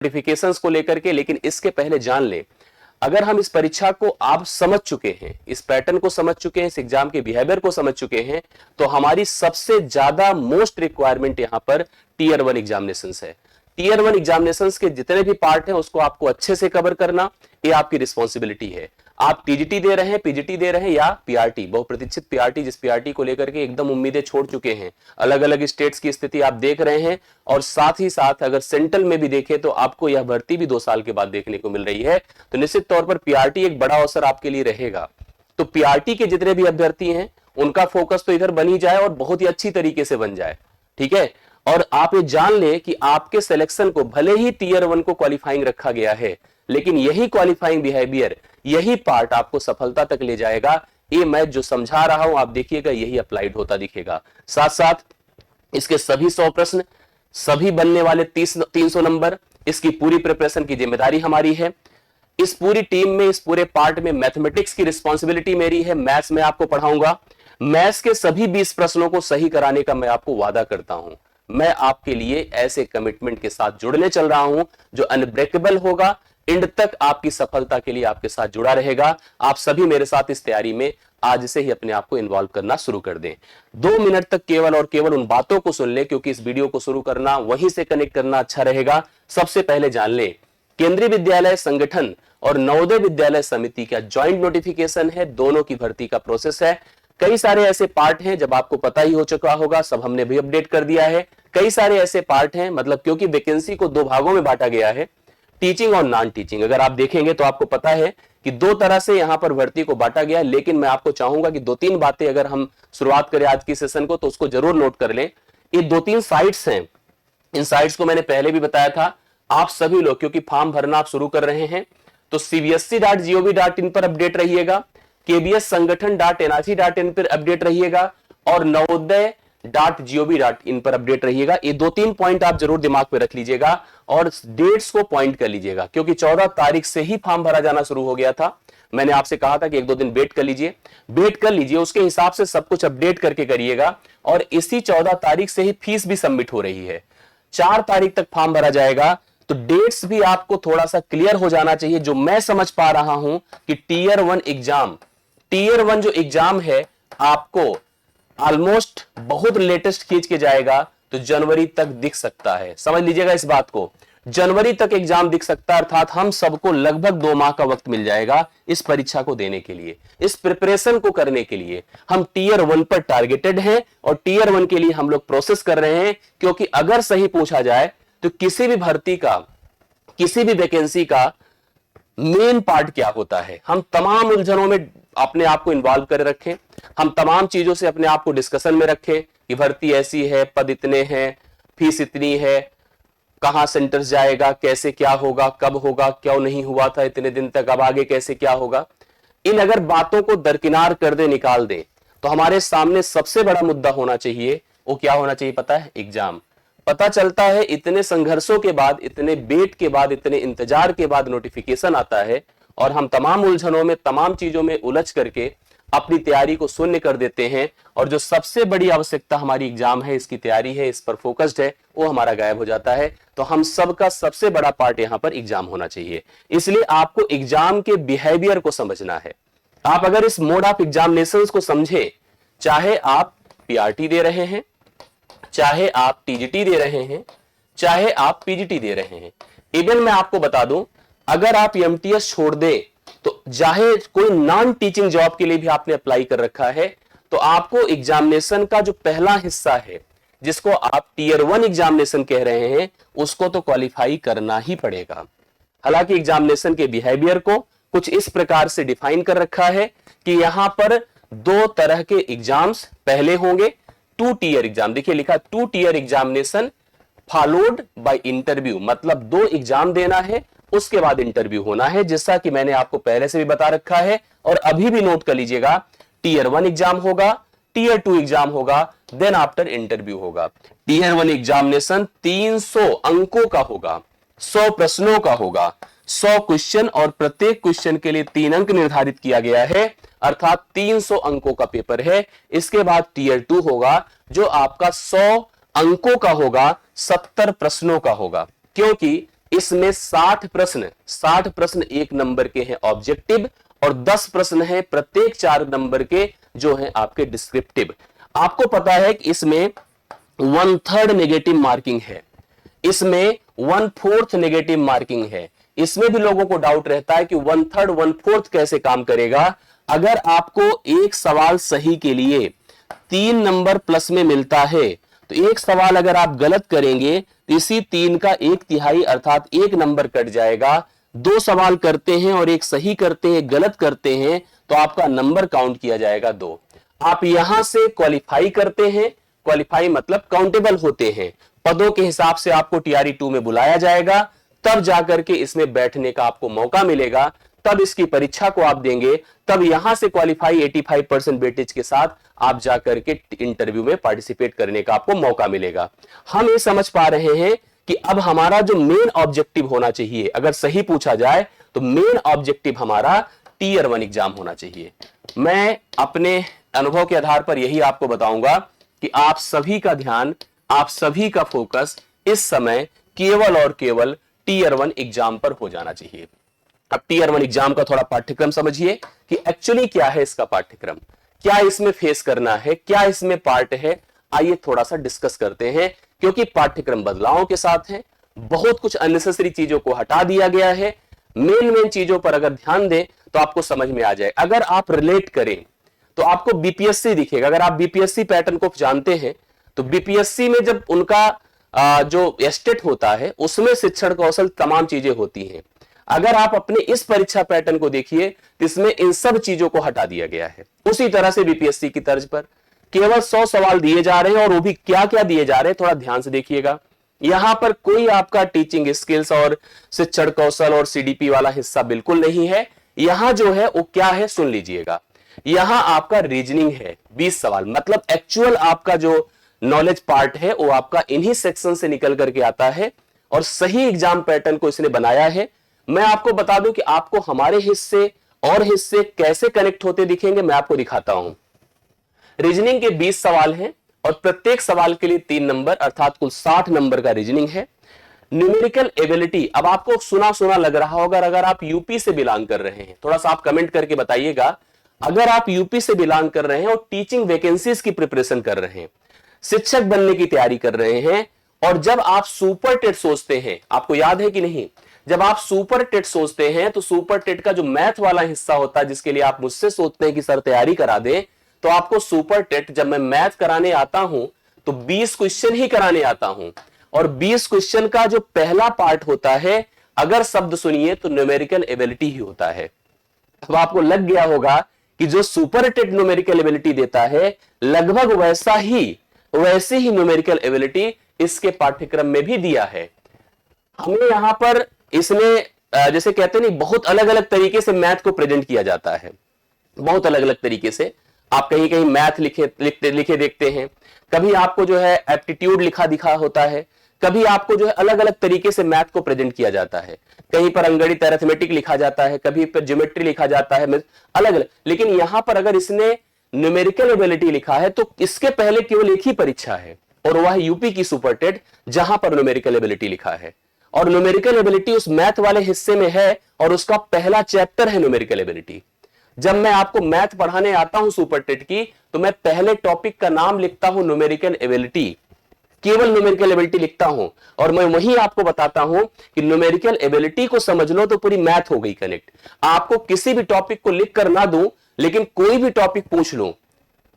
Notifications को लेकर के, लेकिन इसके पहले जान ले, अगर हम इस परीक्षा को आप समझ चुके हैं, इस पैटर्न को समझ चुके हैं, इस एग्जाम के बिहेवियर को समझ चुके हैं, तो हमारी सबसे ज्यादा मोस्ट रिक्वायरमेंट यहां पर टीयर 1 एग्जामिनेशंस है। टीयर 1 एग्जामिनेशंस के जितने भी पार्ट हैं उसको आपको अच्छे से कवर करना, ये आपकी रिस्पॉन्सिबिलिटी है। आप टीजीटी दे रहे हैं, पीजीटी दे रहे हैं या पीआरटी, बहुप्रतीक्षित पीआरटी, जिस पीआरटी को लेकर के एकदम उम्मीदें छोड़ चुके हैं, अलग अलग स्टेट्स की स्थिति आप देख रहे हैं, और साथ ही साथ अगर सेंट्रल में भी देखें तो आपको यह भर्ती भी 2 साल के बाद देखने को मिल रही है, तो निश्चित तौर पर पीआरटी एक बड़ा अवसर आपके लिए रहेगा। तो पीआरटी के जितने भी अभ्यर्थी हैं उनका फोकस तो इधर बन ही जाए और बहुत ही अच्छी तरीके से बन जाए, ठीक है। और आप ये जान ले कि आपके सिलेक्शन को भले ही टीयर 1 को क्वालिफाइंग रखा गया है, लेकिन यही क्वालिफाइंग बिहेवियर, यही पार्ट आपको सफलता तक ले जाएगा। ये मैं जो समझा रहा हूं आप देखिएगा यही अप्लाइड होता दिखेगा। साथ साथ इसके सभी 100 प्रश्न, सभी बनने वाले 300 नंबर, इसकी पूरी प्रिपरेशन की जिम्मेदारी हमारी है। इस पूरी टीम में, इस पूरे पार्ट में मैथमेटिक्स की रिस्पॉन्सिबिलिटी मेरी है। मैथ्स में आपको पढ़ाऊंगा, मैथ्स के सभी 20 प्रश्नों को सही कराने का मैं आपको वादा करता हूं। मैं आपके लिए ऐसे कमिटमेंट के साथ जुड़ने चल रहा हूं जो अनब्रेकेबल होगा, एंड तक आपकी सफलता के लिए आपके साथ जुड़ा रहेगा। आप सभी मेरे साथ इस तैयारी में आज से ही अपने आप को इन्वॉल्व करना शुरू कर दें। 2 मिनट तक केवल और केवल उन बातों को सुन ले, क्योंकि इस वीडियो को शुरू करना, वहीं से कनेक्ट करना अच्छा रहेगा। सबसे पहले जान ले, केंद्रीय विद्यालय संगठन और नवोदय विद्यालय समिति का ज्वाइंट नोटिफिकेशन है, दोनों की भर्ती का प्रोसेस है। कई सारे ऐसे पार्ट हैं जब आपको पता ही हो चुका होगा, सब हमने भी अपडेट कर दिया है। कई सारे ऐसे पार्ट हैं, मतलब क्योंकि वैकेंसी को 2 भागों में बांटा गया है, टीचिंग और नॉन टीचिंग। अगर आप देखेंगे तो आपको पता है कि 2 तरह से यहां पर भर्ती को बांटा गया है, लेकिन मैं आपको चाहूंगा कि 2-3 बातें अगर हम शुरुआत करें आज की सेशन को तो उसको जरूर नोट कर लें। ये 2-3 साइट्स हैं, इन साइट्स को मैंने पहले भी बताया था। आप सभी लोग क्योंकि फॉर्म भरना आप शुरू कर रहे हैं तो cbsc.gov.in पर अपडेट रहिएगा, KBS संगठन.nic.in पर अपडेट रहिएगा और नवोदय.gov.in पर अपडेट रहिएगा। ये 2-3 पॉइंट आप जरूर दिमाग में रख लीजिएगा और डेट्स को पॉइंट कर लीजिएगा, क्योंकि 14 तारीख से ही फॉर्म भरा जाना शुरू हो गया था। मैंने आपसे कहा था कि 1-2 दिन वेट कर लीजिए, उसके हिसाब से सब कुछ अपडेट करके करिएगा। और इसी 14 तारीख से ही फीस भी सबमिट हो रही है, 4 तारीख तक फॉर्म भरा जाएगा। तो डेट्स भी आपको थोड़ा सा क्लियर हो जाना चाहिए। जो मैं समझ पा रहा हूं कि टीयर 1 जो एग्जाम है आपको ऑलमोस्ट बहुत लेटेस्ट खींच के जाएगा, तो जनवरी तक दिख सकता है। समझ लीजिएगा इस बात को, जनवरी तक एग्जाम दिख सकता है, अर्थात हम सबको लगभग 2 माह का वक्त मिल जाएगा इस परीक्षा को देने के लिए, इस प्रिपरेशन को करने के लिए। हम टीयर 1 पर टारगेटेड हैं और टीयर 1 के लिए हम लोग प्रोसेस कर रहे हैं, क्योंकि अगर सही पूछा जाए तो किसी भी भर्ती का, किसी भी वैकेंसी का मेन पार्ट क्या होता है। हम तमाम उलझनों में अपने आप को इन्वॉल्व कर रखें, हम तमाम चीजों से अपने आप को डिस्कशन में रखें कि भर्ती ऐसी है, पद इतने हैं, फीस इतनी है, कहां सेंटर्स जाएगा, कैसे क्या होगा, कब होगा, क्यों नहीं हुआ था इतने दिन तक, अब आगे कैसे क्या होगा। इन अगर बातों को दरकिनार कर दे, निकाल दे, तो हमारे सामने सबसे बड़ा मुद्दा होना चाहिए, वो क्या होना चाहिए पता है? एग्जाम। पता चलता है इतने संघर्षों के बाद, इतने वेट के बाद, इतने इंतजार के बाद नोटिफिकेशन आता है और हम तमाम उलझनों में, तमाम चीजों में उलझ करके अपनी तैयारी को शून्य कर देते हैं, और जो सबसे बड़ी आवश्यकता हमारी एग्जाम है, इसकी तैयारी है, इस पर फोकस्ड है, वो हमारा गायब हो जाता है। तो हम सबका सबसे बड़ा पार्ट यहां पर एग्जाम होना चाहिए। इसलिए आपको एग्जाम के बिहेवियर को समझना है। आप अगर इस मोड ऑफ एग्जामिनेशन को समझे, चाहे आप पीआरटी दे रहे हैं, चाहे आप टीजीटी दे रहे हैं, चाहे आप पीजीटी दे रहे हैं, इवन मैं आपको बता दूं, अगर आप एमटीएस छोड़ दे तो चाहे कोई नॉन टीचिंग जॉब के लिए भी आपने अप्लाई कर रखा है, तो आपको एग्जामिनेशन का जो पहला हिस्सा है, जिसको आप टीयर 1 एग्जामिनेशन कह रहे हैं, उसको तो क्वालिफाई करना ही पड़ेगा। हालांकि एग्जामिनेशन के बिहेवियर को कुछ इस प्रकार से डिफाइन कर रखा है कि यहां पर 2 तरह के एग्जाम्स पहले होंगे। 2 टीयर एग्जाम, देखिए लिखा 2 tier examination followed by interview, मतलब 2 एग्जाम देना है, उसके बाद इंटरव्यू होना है, जैसा कि मैंने आपको पहले से भी बता रखा है। और अभी भी नोट कर लीजिएगा, टीयर 1 एग्जाम होगा, टीयर 2 एग्जाम होगा, देन आफ्टर इंटरव्यू होगा। टीयर 1 एग्जामिनेशन 300 अंकों का होगा, 100 प्रश्नों का होगा, 100 क्वेश्चन, और प्रत्येक क्वेश्चन के लिए 3 अंक निर्धारित किया गया है, अर्थात 300 अंकों का पेपर है। इसके बाद टीयर 2 होगा, जो आपका 100 अंकों का होगा, 70 प्रश्नों का होगा, क्योंकि इसमें 60 प्रश्न 1 नंबर के हैं ऑब्जेक्टिव और 10 प्रश्न है प्रत्येक 4 नंबर के जो है आपके डिस्क्रिप्टिव। आपको पता है कि इसमें 1/3 नेगेटिव मार्किंग है, इसमें 1/4 नेगेटिव मार्किंग है। इसमें भी लोगों को डाउट रहता है कि 1/3 1/4 कैसे काम करेगा। अगर आपको एक सवाल सही के लिए 3 नंबर प्लस में मिलता है तो एक सवाल अगर आप गलत करेंगे तो इसी 3 का 1/3 अर्थात 1 नंबर कट जाएगा। 2 सवाल करते हैं और एक सही करते हैं, गलत करते हैं तो आपका नंबर काउंट किया जाएगा 2। आप यहां से क्वालिफाई करते हैं, क्वालिफाई मतलब काउंटेबल होते हैं, पदों के हिसाब से आपको टीआरई 2 में बुलाया जाएगा, तब जाकर के इसमें बैठने का आपको मौका मिलेगा, तब इसकी परीक्षा को आप देंगे, तब यहां से क्वालिफाई 85% वेटेज के साथ आप जाकर के इंटरव्यू में पार्टिसिपेट करने का आपको मौका मिलेगा। हम ये समझ पा रहे हैं कि अब हमारा जो मेन ऑब्जेक्टिव होना चाहिए, अगर सही पूछा जाए तो मेन ऑब्जेक्टिव हमारा टीयर 1 एग्जाम होना चाहिए। मैं अपने अनुभव के आधार पर यही आपको बताऊंगा कि आप सभी का ध्यान, आप सभी का फोकस इस समय केवल और केवल टीयर 1 एग्जाम पर हो जाना चाहिए। अब टीयर 1 एग्जाम का थोड़ा पाठ्यक्रम समझिए कि एक्चुअली क्या है इसका पाठ्यक्रम, क्या इसमें फेस करना है, क्या इसमें पार्ट है। आइए थोड़ा सा डिस्कस करते हैं, क्योंकि पाठ्यक्रम बदलावों के साथ है, बहुत कुछ अननेसेसरी चीजों को हटा दिया गया है। मेन चीजों पर अगर ध्यान दें तो आपको समझ में आ जाए। अगर आप रिलेट करें तो आपको बीपीएससी दिखेगा। अगर आप बीपीएससी पैटर्न को जानते हैं तो बीपीएससी में जब उनका जो एस्टेट होता है उसमें शिक्षण कौशल तमाम चीजें होती हैं। अगर आप अपने इस परीक्षा पैटर्न को देखिए तो इसमें इन सब चीजों को हटा दिया गया है। उसी तरह से बीपीएससी की तर्ज पर केवल 100 सवाल दिए जा रहे हैं, और वो भी क्या क्या दिए जा रहे हैं थोड़ा ध्यान से देखिएगा। यहां पर कोई आपका टीचिंग स्किल्स और शिक्षण कौशल और सीडीपी वाला हिस्सा बिल्कुल नहीं है। यहां जो है वो क्या है सुन लीजिएगा। यहां आपका रीजनिंग है 20 सवाल, मतलब एक्चुअल आपका जो नॉलेज पार्ट है वो आपका इन्हीं सेक्शन से निकल करके आता है, और सही एग्जाम पैटर्न को इसने बनाया है। मैं आपको बता दूं कि आपको हमारे हिस्से और हिस्से कैसे कनेक्ट होते दिखेंगे, मैं आपको दिखाता हूं। रीजनिंग के 20 सवाल हैं और प्रत्येक सवाल के लिए 3 नंबर अर्थात कुल 60 नंबर का रीजनिंग है। न्यूमेरिकल एबिलिटी, अब आपको सुना सुना लग रहा होगा, अगर आप यूपी से बिलोंग कर रहे हैं, थोड़ा सा आप कमेंट करके बताइएगा। अगर आप यूपी से बिलोंग कर रहे हैं और टीचिंग वैकेंसीज की प्रिपरेशन कर रहे हैं, शिक्षक बनने की तैयारी कर रहे हैं, और जब आप सुपर टेट सोचते हैं, आपको याद है कि नहीं, जब आप सुपर टेट सोचते हैं तो सुपर टेट का जो मैथ वाला हिस्सा होता है जिसके लिए आप मुझसे सोचते हैं कि सर तैयारी करा दें, तो आपको सुपर टेट जब मैं मैथ कराने आता हूं तो 20 क्वेश्चन ही कराने आता हूं, और 20 क्वेश्चन का जो पहला पार्ट होता है, अगर शब्द सुनिए तो न्यूमेरिकल एबिलिटी ही होता है। अब आपको लग गया होगा कि जो सुपर टेट न्यूमेरिकल एबिलिटी देता है लगभग वैसे ही न्यूमेरिकल एबिलिटी इसके पाठ्यक्रम में भी दिया है। हमें यहां पर इसमें जैसे कहते नहीं, बहुत अलग अलग तरीके से मैथ को प्रेजेंट किया जाता है, बहुत अलग अलग तरीके से। आप कहीं कहीं मैथ लिखे देखते हैं, कभी आपको जो है एप्टीट्यूड लिखा दिखा होता है, कभी आपको जो है अलग अलग तरीके से मैथ को प्रेजेंट किया जाता है। कहीं पर अंगणित अरिथमेटिक लिखा जाता है, कभी पर ज्योमेट्री लिखा जाता है, अलग अलग। लेकिन यहां पर अगर इसने न्यूमेरिकल एबिलिटी लिखा है तो इसके पहले केवल एक ही परीक्षा है, और वह यूपी की सुपर टेट, जहां पर न्यूमेरिकल एबिलिटी लिखा है। और न्यूमेरिकल एबिलिटी उस मैथ वाले हिस्से में है, और उसका पहला चैप्टर है न्यूमेरिकल एबिलिटी। जब मैं आपको मैथ पढ़ाने आता हूं सुपर टेट की, तो मैं पहले टॉपिक का नाम लिखता हूं न्यूमेरिकल एबिलिटी, केवल न्यूमेरिकल एबिलिटी लिखता हूं, और मैं वही आपको बताता हूं कि न्यूमेरिकल एबिलिटी को समझ लो तो पूरी मैथ हो गई कनेक्ट। आपको किसी भी टॉपिक को लिख कर ना दूं, लेकिन कोई भी टॉपिक पूछ लूं,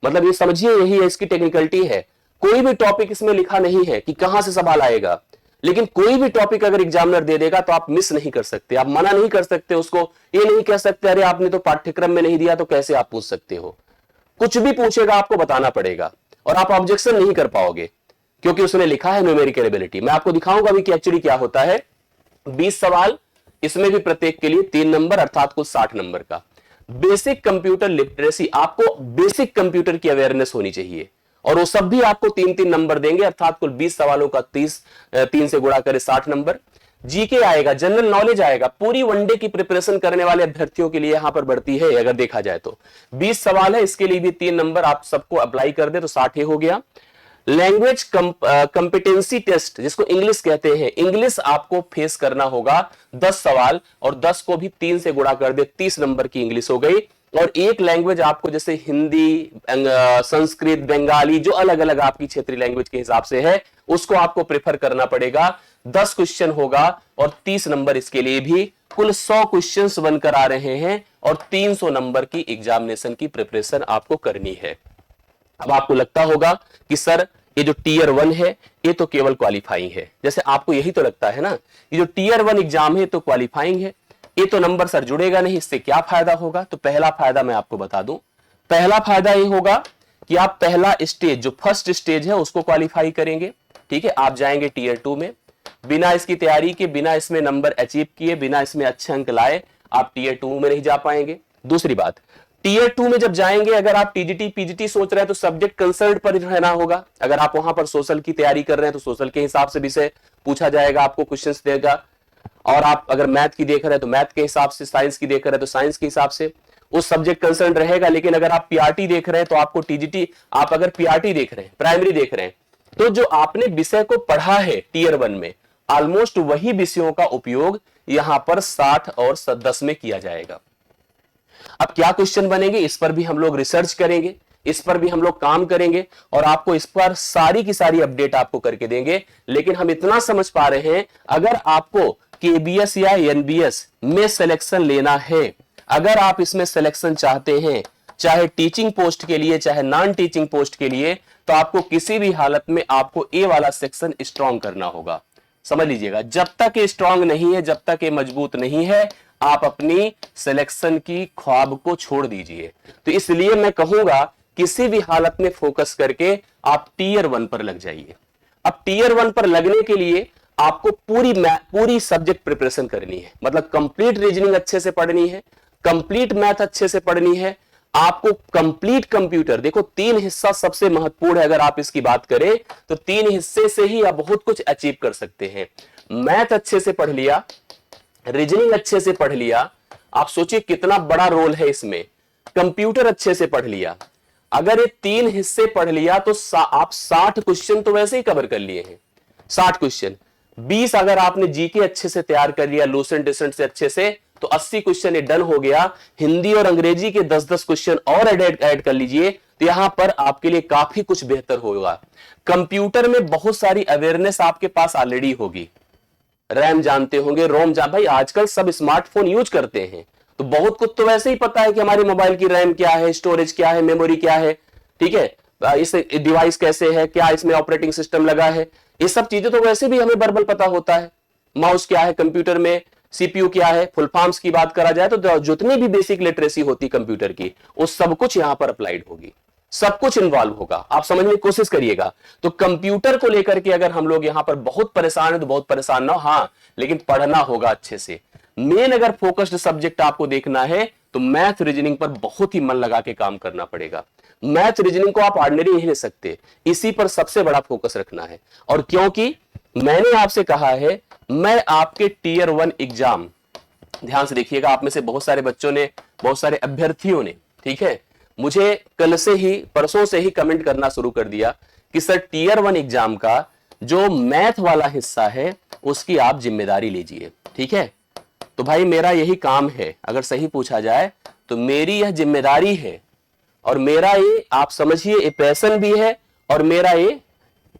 मतलब ये समझिए यही है इसकी टेक्निकलिटी है। कोई भी टॉपिक इसमें लिखा नहीं है कि कहां से सवाल आएगा, लेकिन कोई भी टॉपिक अगर एग्जामिनर दे देगा तो आप मिस नहीं कर सकते, आप मना नहीं कर सकते उसको। ये नहीं कह सकते अरे आपने तो पाठ्यक्रम में नहीं दिया तो कैसे आप पूछ सकते हो। कुछ भी पूछेगा आपको बताना पड़ेगा, और आप ऑब्जेक्शन नहीं कर पाओगे क्योंकि उसने लिखा है न्यूमेरिकल एबिलिटी। मैं आपको दिखाऊंगा अभी कि एक्चुअली क्या होता है। 20 सवाल, इसमें भी प्रत्येक के लिए 3 नंबर अर्थात कुल 60 नंबर का। बेसिक कंप्यूटर लिटरेसी, आपको बेसिक कंप्यूटर की अवेयरनेस होनी चाहिए, और वो सब भी आपको 3-3 नंबर देंगे, अर्थात कुल 20 सवालों का 3 से गुणा करे 60 नंबर। जीके आएगा, जनरल नॉलेज आएगा, पूरी वनडे की प्रिपरेशन करने वाले अभ्यर्थियों के लिए यहां पर बढ़ती है अगर देखा जाए तो। 20 सवाल है, इसके लिए भी 3 नंबर आप सबको अप्लाई कर दे तो 60 ही हो गया। लैंग्वेज कंपिटेंसी टेस्ट जिसको इंग्लिश कहते हैं, इंग्लिश आपको फेस करना होगा 10 सवाल, और 10 को भी 3 से गुणा कर दे, 30 नंबर की इंग्लिश हो गई। और एक लैंग्वेज आपको जैसे हिंदी, संस्कृत, बंगाली, जो अलग अलग आपकी क्षेत्रीय लैंग्वेज के हिसाब से है, उसको आपको प्रेफर करना पड़ेगा। 10 क्वेश्चन होगा और 30 नंबर इसके लिए भी, कुल 100 क्वेश्चंस बनकर आ रहे हैं और 300 नंबर की एग्जामिनेशन की प्रिपरेशन आपको करनी है। अब आपको लगता होगा कि सर ये जो टीयर 1 है ये तो केवल क्वालिफाइंग है, जैसे आपको यही तो लगता है ना, ये जो टीयर 1 एग्जाम है तो क्वालिफाइंग है, ये तो नंबर सर जुड़ेगा नहीं, इससे क्या फायदा होगा। तो पहला फायदा मैं आपको बता दूं, पहला फायदा ये होगा कि आप पहला स्टेज, जो फर्स्ट स्टेज है, उसको क्वालिफाई करेंगे। ठीक है, आप जाएंगे टीयर 2 में बिना इसकी तैयारी के, बिना इसमें नंबर अचीव किए, बिना इसमें अच्छे अंक लाए, आप टीयर 2 में नहीं जा पाएंगे। दूसरी बात, टीयर 2 में जब जाएंगे, अगर आप टीजीटी पीजीटी सोच रहे हैं तो सब्जेक्ट कंसर्न पर रहना होगा। अगर आप वहां पर सोशल की तैयारी कर रहे हैं तो सोशल के हिसाब से विषय पूछा जाएगा, आपको क्वेश्चंस देगा। और आप अगर मैथ की देख रहे हैं तो मैथ के हिसाब से, साइंस की देख रहे हैं तो साइंस के हिसाब से उस सब्जेक्ट कंसर्न रहेगा। लेकिन अगर आप पीआरटी देख रहे हैं तो आपको टीजीटी, आप अगर पीआरटी देख रहे हैं, प्राइमरी देख रहे हैं, तो जो आपने विषय को पढ़ा है टीयर 1 में, ऑलमोस्ट वही विषयों का उपयोग यहां पर 60 और 10 में किया जाएगा। अब क्या क्वेश्चन बनेंगे, इस पर भी हम लोग रिसर्च करेंगे, इस पर भी हम लोग काम करेंगे और आपको इस पर सारी की सारी अपडेट आपको करके देंगे। लेकिन हम इतना समझ पा रहे हैं, अगर आपको केबीएस या एनबीएस में सिलेक्शन लेना है, अगर आप इसमें सिलेक्शन चाहते हैं, चाहे टीचिंग पोस्ट के लिए चाहे नॉन टीचिंग पोस्ट के लिए, तो आपको किसी भी हालत में आपको ए वाला सेक्शन स्ट्रॉन्ग करना होगा। समझ लीजिएगा, जब तक ये स्ट्रॉन्ग नहीं है, जब तक ये मजबूत नहीं है, आप अपनी सिलेक्शन की ख्वाब को छोड़ दीजिए। तो इसलिए मैं कहूंगा किसी भी हालत में फोकस करके आप टीयर 1 पर लग जाइए। अब टीयर 1 पर लगने के लिए आपको पूरी सब्जेक्ट प्रिपरेशन करनी है, मतलब कंप्लीट रीजनिंग अच्छे से पढ़नी है, कंप्लीट मैथ अच्छे से पढ़नी है, आपको कंप्लीट कंप्यूटर, देखो 3 हिस्सा सबसे महत्वपूर्ण है। अगर आप इसकी बात करें तो 3 हिस्से से ही आप बहुत कुछ अचीव कर सकते हैं। मैथ अच्छे से पढ़ लिया, रीजनिंग अच्छे से पढ़ लिया, आप सोचिए कितना बड़ा रोल है इसमें। कंप्यूटर अच्छे से पढ़ लिया, अगर ये 3 हिस्से पढ़ लिया तो आप 60 क्वेश्चन तो वैसे ही कवर कर लिए हैं। 60 क्वेश्चन, 20 अगर आपने जीके अच्छे से तैयार कर लिया लूसेंट डिसेंट से अच्छे से, तो 80 क्वेश्चन ये डन हो गया। हिंदी और अंग्रेजी के 10-10 क्वेश्चन और ऐड कर लीजिए, तो यहां पर आपके लिए काफी कुछ बेहतर होगा। कंप्यूटर में बहुत सारी अवेयरनेस आपके पास ऑलरेडी होगी, रैम जानते होंगे, रोम भाई आजकल सब स्मार्टफोन यूज करते हैं, तो बहुत कुछ तो वैसे ही पता है कि हमारी मोबाइल की रैम क्या है, स्टोरेज क्या है, मेमोरी क्या है, ठीक है, इस डिवाइस कैसे है, क्या इसमें ऑपरेटिंग सिस्टम लगा है, ये सब चीजें तो वैसे भी हमें बर्बल पता होता है। माउस क्या है कंप्यूटर में, सीपीयू क्या है, फुल फॉर्म्स की बात करा जाए तो जितनी भी बेसिक लिटरेसी होती कंप्यूटर की, वो सब कुछ यहां पर अप्लाइड होगी, सब कुछ इन्वॉल्व होगा। आप समझने की कोशिश करिएगा। तो कंप्यूटर को लेकर के अगर हम लोग यहां पर बहुत परेशान है तो बहुत परेशान ना हो, हाँ, लेकिन पढ़ना होगा अच्छे से। मेन अगर फोकस्ड सब्जेक्ट आपको देखना है तो मैथ रीजनिंग पर बहुत ही मन लगा के काम करना पड़ेगा। मैथ रीजनिंग को आप ऑर्डिनरी नहीं ले सकते, इसी पर सबसे बड़ा फोकस रखना है। और क्योंकि मैंने आपसे कहा है, मैं आपके टीयर 1 एग्जाम, ध्यान से देखिएगा, आप में से बहुत सारे बच्चों ने, बहुत सारे अभ्यर्थियों ने, ठीक है, मुझे कल से ही, परसों से ही कमेंट करना शुरू कर दिया कि सर टीयर 1 एग्जाम का जो मैथ वाला हिस्सा है उसकी आप जिम्मेदारी लीजिए। ठीक है, तो भाई मेरा यही काम है, अगर सही पूछा जाए तो मेरी यह जिम्मेदारी है, और मेरा ये, आप समझिए, ये पैशन भी है और मेरा ये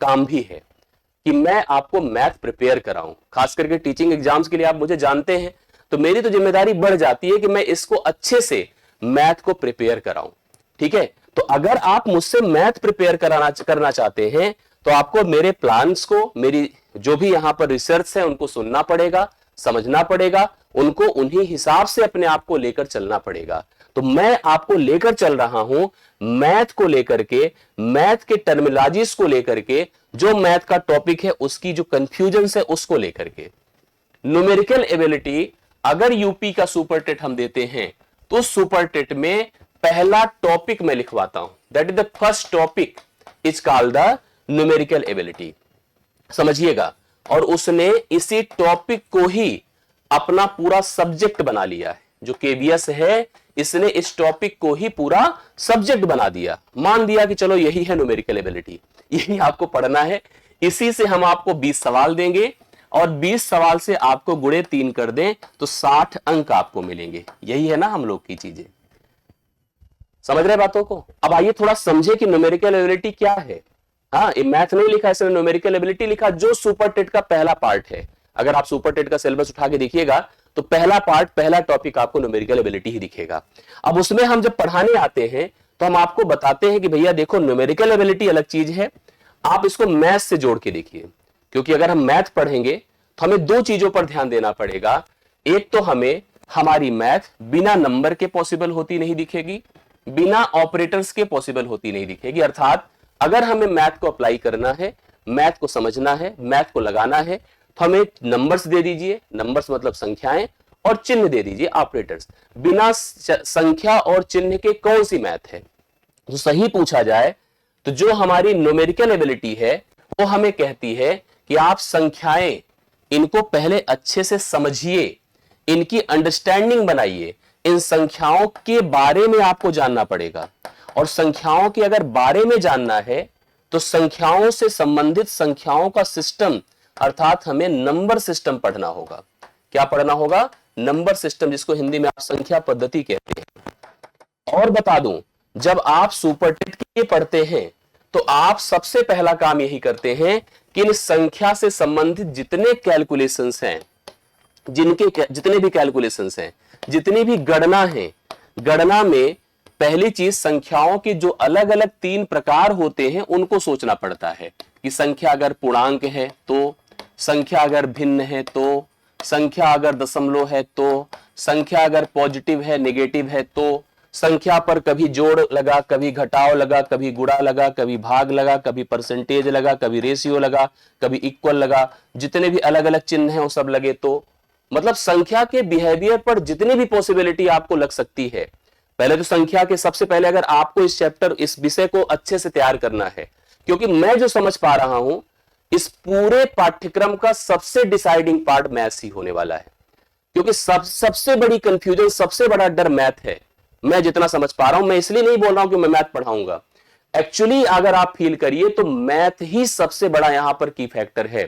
काम भी है कि मैं आपको मैथ प्रिपेयर कराऊं। खास करके टीचिंग एग्जाम्स के लिए आप मुझे जानते हैं, तो मेरी तो जिम्मेदारी बढ़ जाती है कि मैं इसको अच्छे से मैथ को प्रिपेयर कराऊं। ठीक है, तो अगर आप मुझसे मैथ प्रिपेयर करना चाहते हैं तो आपको मेरे प्लान्स को, मेरी जो भी यहां पर रिसर्च है उनको सुनना पड़ेगा, समझना पड़ेगा, उनको उन्हीं हिसाब से अपने आप को लेकर चलना पड़ेगा। तो मैं आपको लेकर चल रहा हूं मैथ को लेकर के, मैथ के टर्मिनोलॉजीज को लेकर के, जो मैथ का टॉपिक है उसकी जो कंफ्यूजन है उसको लेकर के। न्यूमेरिकल एबिलिटी, अगर यूपी का सुपर टेट हम देते हैं तो सुपर टेट में पहला टॉपिक मैं लिखवाता हूं, that is the first topic is called the numerical ability. समझिएगा, और उसने इसी टॉपिक को ही अपना पूरा सब्जेक्ट बना लिया है। जो केबीएस है, इसने इस टॉपिक को ही पूरा सब्जेक्ट बना दिया, मान दिया कि चलो यही है न्यूमेरिकल एबिलिटी, यही आपको पढ़ना है। इसी से हम आपको 20 सवाल देंगे और 20 सवाल से आपको गुणे 3 कर दें तो 60 अंक आपको मिलेंगे। यही है ना हम लोग की चीजें, समझ रहे बातों को। अब आइए थोड़ा समझे कि न्यूमेरिकल एबिलिटी क्या है। हाँ, ये मैथ नहीं लिखा, इसमें न्यूमेरिकल एबिलिटी लिखा, जो सुपर टेट का पहला पार्ट है। अगर आप सुपर टेट का सिलेबस उठा के देखिएगा तो पहला पार्ट, पहला टॉपिक आपको न्यूमेरिकल एबिलिटी ही दिखेगा। अब उसमें हम जब पढ़ाने आते हैं तो हम आपको बताते हैं कि भैया देखो, न्यूमेरिकल एबिलिटी अलग चीज है, आप इसको मैथ से जोड़ के देखिए। क्योंकि अगर हम मैथ पढ़ेंगे तो हमें दो चीजों पर ध्यान देना पड़ेगा। एक तो हमें हमारी मैथ बिना नंबर के पॉसिबल होती नहीं दिखेगी, बिना ऑपरेटर्स के पॉसिबल होती नहीं दिखेगी। अर्थात अगर हमें मैथ को अप्लाई करना है, मैथ को समझना है, मैथ को लगाना है, तो हमें नंबर्स दे दीजिए, नंबर्स मतलब संख्याएं, और चिन्ह दे दीजिए ऑपरेटर्स। बिना संख्या और चिन्ह के कौन सी मैथ है? तो सही पूछा जाए तो जो हमारी न्यूमेरिकल एबिलिटी है वो हमें कहती है कि आप संख्याएं, इनको पहले अच्छे से समझिए, इनकी अंडरस्टैंडिंग बनाइए। इन संख्याओं के बारे में आपको जानना पड़ेगा, और संख्याओं के अगर बारे में जानना है तो संख्याओं से संबंधित संख्याओं का सिस्टम, अर्थात हमें नंबर सिस्टम पढ़ना होगा। क्या पढ़ना होगा? नंबर सिस्टम, जिसको हिंदी में आप संख्या पद्धति कहते हैं। और बता दूं, जब आप सुपर टेट के पढ़ते हैं तो आप सबसे पहला काम यही करते हैं कि इन संख्या से संबंधित जितने कैलकुलेशंस हैं, जितने भी कैलकुलेशंस हैं, जितनी भी गणना है, गणना में पहली चीज संख्याओं के जो अलग अलग 3 प्रकार होते हैं उनको सोचना पड़ता है कि संख्या अगर पूर्णांक है तो, संख्या अगर भिन्न है तो, संख्या अगर दशमलव है तो, संख्या अगर पॉजिटिव है, नेगेटिव है तो, संख्या पर कभी जोड़ लगा, कभी घटाव लगा, कभी गुणा लगा, कभी भाग लगा, कभी परसेंटेज लगा, कभी रेशियो लगा, कभी इक्वल लगा, जितने भी अलग अलग चिन्ह हैं वो सब लगे तो, मतलब संख्या के बिहेवियर पर जितनी भी पॉसिबिलिटी आपको लग सकती है। पहले तो संख्या के सबसे पहले अगर आपको इस चैप्टर, इस विषय को अच्छे से तैयार करना है, क्योंकि मैं जो समझ पा रहा हूं इस पूरे पाठ्यक्रम का सबसे डिसाइडिंग पार्ट मैथ्स ही होने वाला है। क्योंकि सबसे बड़ी कंफ्यूजन, सबसे बड़ा डर मैथ है, मैं जितना समझ पा रहा हूं। मैं इसलिए नहीं बोल रहा हूं कि मैं मैथ पढ़ाऊंगा, एक्चुअली अगर आप फील करिए तो मैथ ही सबसे बड़ा यहां पर की फैक्टर है।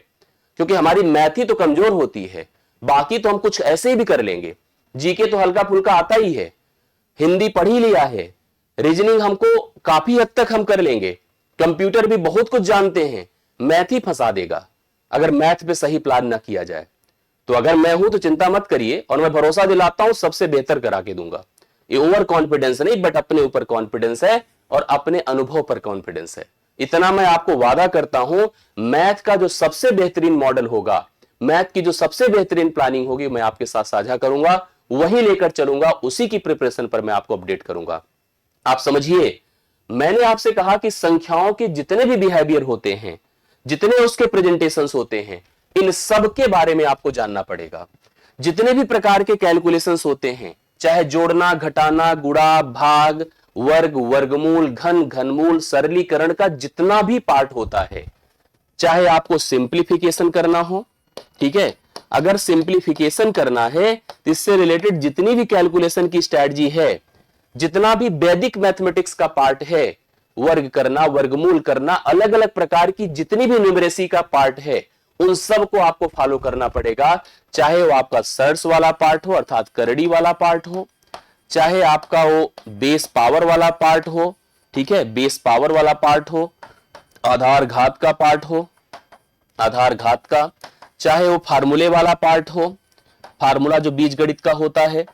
क्योंकि हमारी मैथ ही तो कमजोर होती है, बाकी तो हम कुछ ऐसे ही भी कर लेंगे। जीके तो हल्का फुल्का आता ही है, हिंदी पढ़ ही लिया है, रीजनिंग हमको काफी हद तक हम कर लेंगे, कंप्यूटर भी बहुत कुछ जानते हैं। मैथ ही फंसा देगा अगर मैथ पे सही प्लान ना किया जाए। तो अगर मैं हूं तो चिंता मत करिए, और मैं भरोसा दिलाता हूं सबसे बेहतर करा के दूंगा। ये ओवर कॉन्फिडेंस नहीं, बट अपने ऊपर कॉन्फिडेंस है और अपने अनुभव पर कॉन्फिडेंस है। इतना मैं आपको वादा करता हूं, मैथ का जो सबसे बेहतरीन मॉडल होगा, मैथ की जो सबसे बेहतरीन प्लानिंग होगी, मैं आपके साथ साझा करूंगा, वही लेकर चलूंगा, उसी की प्रिपरेशन पर मैं आपको अपडेट करूंगा। आप समझिए, मैंने आपसे कहा कि संख्याओं के जितने भी बिहेवियर होते हैं, जितने उसके प्रेजेंटेशंस होते हैं, इन सब के बारे में आपको जानना पड़ेगा। जितने भी प्रकार के कैलकुलेशंस होते हैं, चाहे जोड़ना, घटाना, गुणा, भाग, वर्ग, वर्गमूल, घन, घनमूल, सरलीकरण का जितना भी पार्ट होता है, चाहे आपको सिंप्लीफिकेशन करना हो, ठीक है, अगर सिंप्लीफिकेशन करना है तो इससे रिलेटेड जितनी भी कैलकुलेशन की स्ट्रेटजी है, जितना भी वैदिक मैथमेटिक्स का पार्ट है, वर्ग करना, वर्गमूल करना, अलग अलग प्रकार की जितनी भी न्यूमरेसी का पार्ट है, उन सब को आपको फॉलो करना पड़ेगा। चाहे वो आपका सर्स वाला पार्ट हो, अर्थात करड़ी वाला पार्ट हो, चाहे आपका वो बेस पावर वाला पार्ट हो, ठीक है, बेस पावर वाला पार्ट हो, आधार घात का पार्ट हो, आधार घात का, चाहे वो फार्मूले वाला पार्ट हो, फार्मूला जो बीजगणित का होता है,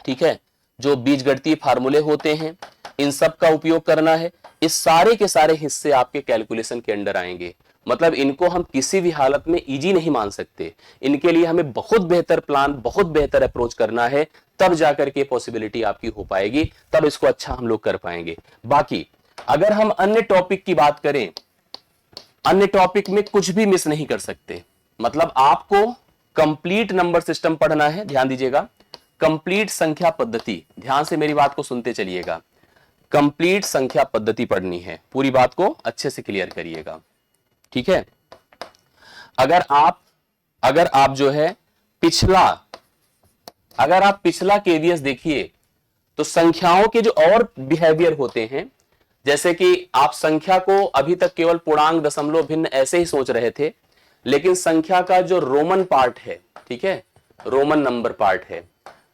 ठीक है, जो बीजगणितीय फार्मूले होते हैं, इन सब का उपयोग करना है। इस सारे के सारे हिस्से आपके कैलकुलेशन के अंडर आएंगे। मतलब इनको हम किसी भी हालत में इजी नहीं मान सकते, इनके लिए हमें बहुत बेहतर प्लान, बहुत बेहतर अप्रोच करना है, तब जाकर के पॉसिबिलिटी आपकी हो पाएगी, तब इसको अच्छा हम लोग कर पाएंगे। बाकी अगर हम अन्य टॉपिक की बात करें, अन्य टॉपिक में कुछ भी मिस नहीं कर सकते। मतलब आपको कंप्लीट नंबर सिस्टम पढ़ना है, ध्यान दीजिएगा, कंप्लीट संख्या पद्धति, ध्यान से मेरी बात को सुनते चलिएगा, कंप्लीट संख्या पद्धति पढ़नी है, पूरी बात को अच्छे से क्लियर करिएगा, ठीक है। अगर आप जो है अगर आप पिछला केवीएस देखिए तो संख्याओं के जो और बिहेवियर होते हैं, जैसे कि आप संख्या को अभी तक केवल पूर्णांक, दशमलव, भिन्न ऐसे ही सोच रहे थे, लेकिन संख्या का जो रोमन पार्ट है, ठीक है, रोमन नंबर पार्ट है,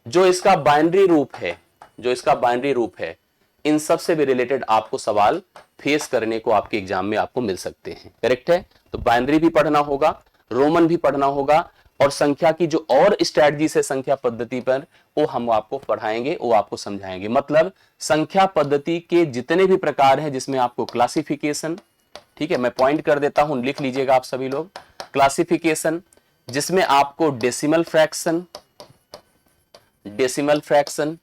जो इसका बाइनरी रूप है, जो इसका बाइनरी रूप है, इन सब से भी रिलेटेड आपको सवाल फेस करने को आपके एग्जाम में आपको मिल सकते हैं। करेक्ट है? तो बाइनरी भी पढ़ना होगा, रोमन भी पढ़ना होगा, और संख्या की जो और स्ट्रेटजी है संख्या पद्धति पर, वो हम आपको पढ़ाएंगे, वो आपको समझाएंगे। मतलब संख्या पद्धति के जितने भी प्रकार हैं, जिसमें आपको क्लासिफिकेशन, ठीक है, मैं पॉइंट कर देता हूं, लिख लीजिएगा आप सभी लोग, क्लासिफिकेशन, जिसमें आपको डेसिमल फ्रैक्शन, डेसिमल फ्रैक्शन,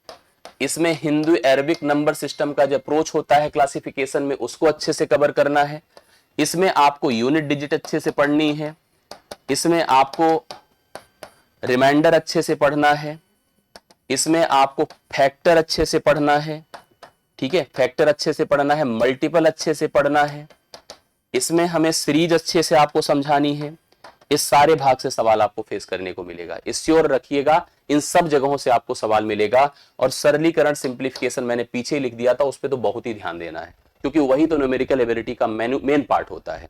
इसमें हिंदू अरबिक नंबर सिस्टम का जो अप्रोच होता है क्लासिफिकेशन में, उसको अच्छे से कवर करना है। इसमें आपको यूनिट डिजिट अच्छे से पढ़नी है, इसमें आपको रिमाइंडर अच्छे से पढ़ना है, इसमें आपको फैक्टर अच्छे से पढ़ना है, ठीक है, फैक्टर अच्छे से पढ़ना है, मल्टीपल अच्छे से पढ़ना है, इसमें हमें सीरीज अच्छे से आपको समझानी है। इस सारे भाग से सवाल आपको फेस करने को मिलेगा, श्योर रखिएगा, इन सब जगहों से आपको सवाल मिलेगा। और सरलीकरण, सिंप्लीफिकेशन मैंने पीछे लिख दिया था, उस पर तो बहुत ही ध्यान देना है, क्योंकि वही तो न्यूमेरिकल एबिलिटी का मेन पार्ट होता है।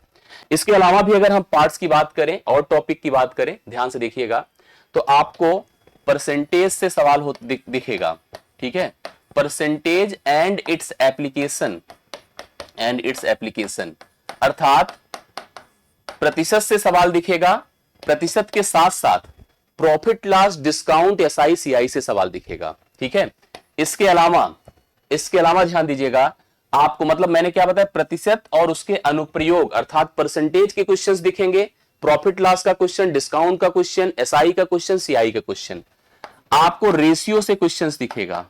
इसके अलावा भी अगर हम पार्ट्स की बात करें और टॉपिक की बात करें, ध्यान से देखिएगा, तो आपको परसेंटेज से सवाल दिखेगा, ठीक है, percentage and its application, and its application, अर्थात प्रतिशत से सवाल दिखेगा, प्रतिशत के साथ साथ profit loss, discount, SI, CI से सवाल दिखेगा, ठीक है। इसके अलावा ध्यान दीजिएगा, आपको मतलब मैंने क्या बताया, प्रतिशत और उसके अनुप्रयोग, अर्थात परसेंटेज के क्वेश्चंस दिखेंगे, प्रॉफिट लॉस का क्वेश्चन, डिस्काउंट का क्वेश्चन, एसआई का क्वेश्चन, सीआई का क्वेश्चन। आपको रेशियो से क्वेश्चंस दिखेगा,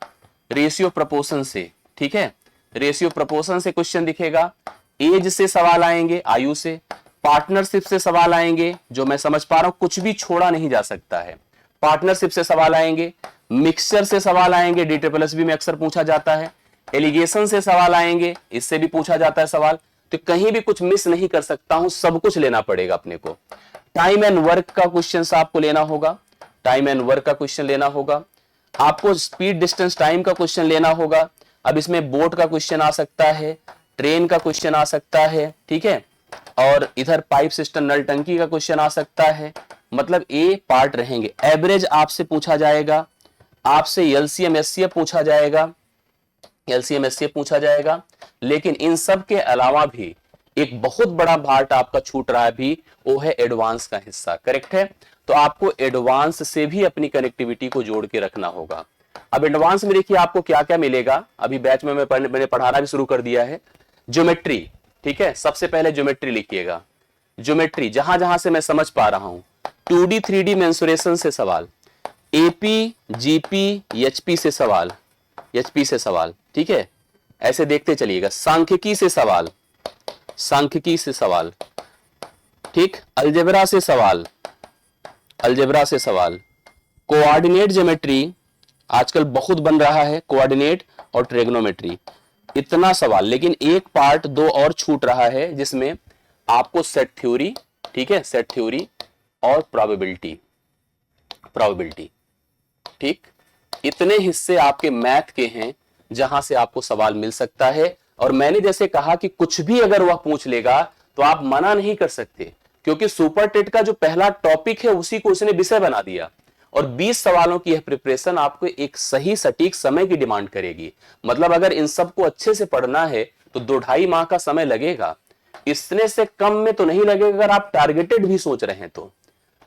रेशियो प्रपोर्शन से, ठीक है, रेशियो प्रपोर्शन से क्वेश्चन दिखेगा, एज से सवाल आएंगे, आयु से, पार्टनरशिप से सवाल आएंगे, जो मैं समझ पा रहा हूं कुछ भी छोड़ा नहीं जा सकता है, पार्टनरशिप से सवाल आएंगे, मिक्सचर से सवाल आएंगे, DSSB में अक्सर पूछा जाता है, एलिगेशन से सवाल आएंगे, इससे भी पूछा जाता है सवाल, तो कहीं भी कुछ मिस नहीं कर सकता हूं, सब कुछ लेना पड़ेगा अपने को। टाइम एंड वर्क का क्वेश्चन आपको लेना होगा, टाइम एंड वर्क का क्वेश्चन लेना होगा, आपको स्पीड डिस्टेंस टाइम का क्वेश्चन लेना होगा। अब इसमें बोट का क्वेश्चन आ सकता है, ट्रेन का क्वेश्चन आ सकता है, ठीक है, और इधर पाइप सिस्टम, नल टंकी का क्वेश्चन आ सकता है। मतलब ये पार्ट रहेंगे। एवरेज आपसे पूछा जाएगा, आपसे एलसीएम एचसीएफ पूछा जाएगा, एलसीएम एचसीएफ पूछा जाएगा, लेकिन इन सब के अलावा भी एक बहुत बड़ा पार्ट आपका छूट रहा है भी, वो है एडवांस का हिस्सा। करेक्ट है? तो आपको एडवांस से भी अपनी कनेक्टिविटी को जोड़ के रखना होगा। अब एडवांस में देखिए आपको क्या क्या मिलेगा, अभी बैच में मैंने पढ़ाना भी शुरू कर दिया है। ज्योमेट्री, ठीक है, सबसे पहले ज्योमेट्री लिखिएगा, ज्योमेट्री जहां जहां से मैं समझ पा रहा हूं, 2D 3D मेंसुरेशन से सवाल, एपी, जीपी, एचपी से सवाल, एचपी से सवाल, ठीक है, ऐसे देखते चलिएगा। सांख्यिकी से सवाल, सांख्यिकी से सवाल, ठीक, अलजेब्रा से सवाल, अलजेब्रा से सवाल, कोऑर्डिनेट ज्योमेट्री आजकल बहुत बन रहा है, कोऑर्डिनेट और ट्रिग्नोमेट्री, इतना सवाल। लेकिन एक पार्ट दो और छूट रहा है, जिसमें आपको सेट थ्योरी, ठीक है, सेट थ्योरी और प्रोबेबिलिटी, प्रोबेबिलिटी, ठीक, इतने हिस्से आपके मैथ के हैं जहां से आपको सवाल मिल सकता है। और मैंने जैसे कहा कि कुछ भी अगर वह पूछ लेगा तो आप मना नहीं कर सकते, क्योंकि सुपर टेट का जो पहला टॉपिक है उसी को उसने विषय बना दिया। और 20 सवालों की यह प्रिपरेशन आपको एक सही सटीक समय की डिमांड करेगी। मतलब अगर इन सबको अच्छे से पढ़ना है तो 2-2.5 माह का समय लगेगा, इसने से कम में तो नहीं लगेगा। अगर आप टारगेटेड भी सोच रहे हैं तो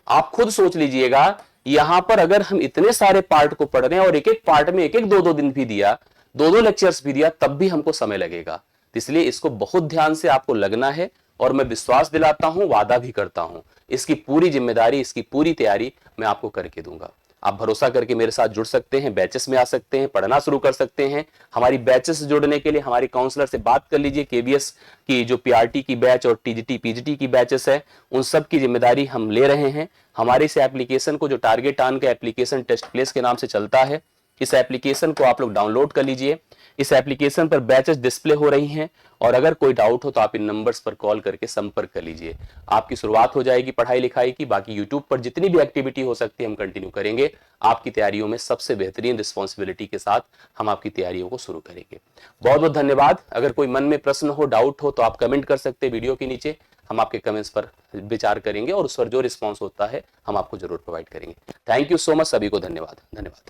आप खुद सोच लीजिएगा, यहां पर अगर हम इतने सारे पार्ट को पढ़ रहे हैं और एक एक पार्ट में एक एक 2-2 दिन भी दिया, 2-2 लेक्चर्स भी दिया, तब भी हमको समय लगेगा। इसलिए इसको बहुत ध्यान से आपको लगना है, और मैं विश्वास दिलाता हूं, वादा भी करता हूं, इसकी पूरी जिम्मेदारी, इसकी पूरी तैयारी मैं आपको करके दूंगा। आप भरोसा करके मेरे साथ जुड़ सकते हैं, बैचेस में आ सकते हैं, पढ़ना शुरू कर सकते हैं। हमारी बैचेस से जुड़ने के लिए हमारी काउंसलर से बात कर लीजिए। केबीएस की जो पीआरटी की बैच और टीजीटी पीजीटी की बैचेस है, उन सब की जिम्मेदारी हम ले रहे हैं। हमारे इस एप्लीकेशन को, जो टारगेट ऑन का एप्लीकेशन टेस्ट प्लेस के नाम से चलता है, इस एप्लीकेशन को आप लोग डाउनलोड कर लीजिए। इस एप्लीकेशन पर बैचेस डिस्प्ले हो रही हैं और अगर कोई डाउट हो तो आप इन नंबर्स पर कॉल करके संपर्क कर लीजिए। आपकी शुरुआत हो जाएगी पढ़ाई लिखाई की। बाकी यूट्यूब पर जितनी भी एक्टिविटी हो सकती है हम कंटिन्यू करेंगे। आपकी तैयारियों में सबसे बेहतरीन रिस्पॉन्सिबिलिटी के साथ हम आपकी तैयारियों को शुरू करेंगे। बहुत बहुत धन्यवाद। अगर कोई मन में प्रश्न हो, डाउट हो तो आप कमेंट कर सकते हैं वीडियो के नीचे। हम आपके कमेंट्स पर विचार करेंगे और उस पर जो रिस्पॉन्स होता है हम आपको जरूर प्रोवाइड करेंगे। Thank you so much. सभी को धन्यवाद। धन्यवाद।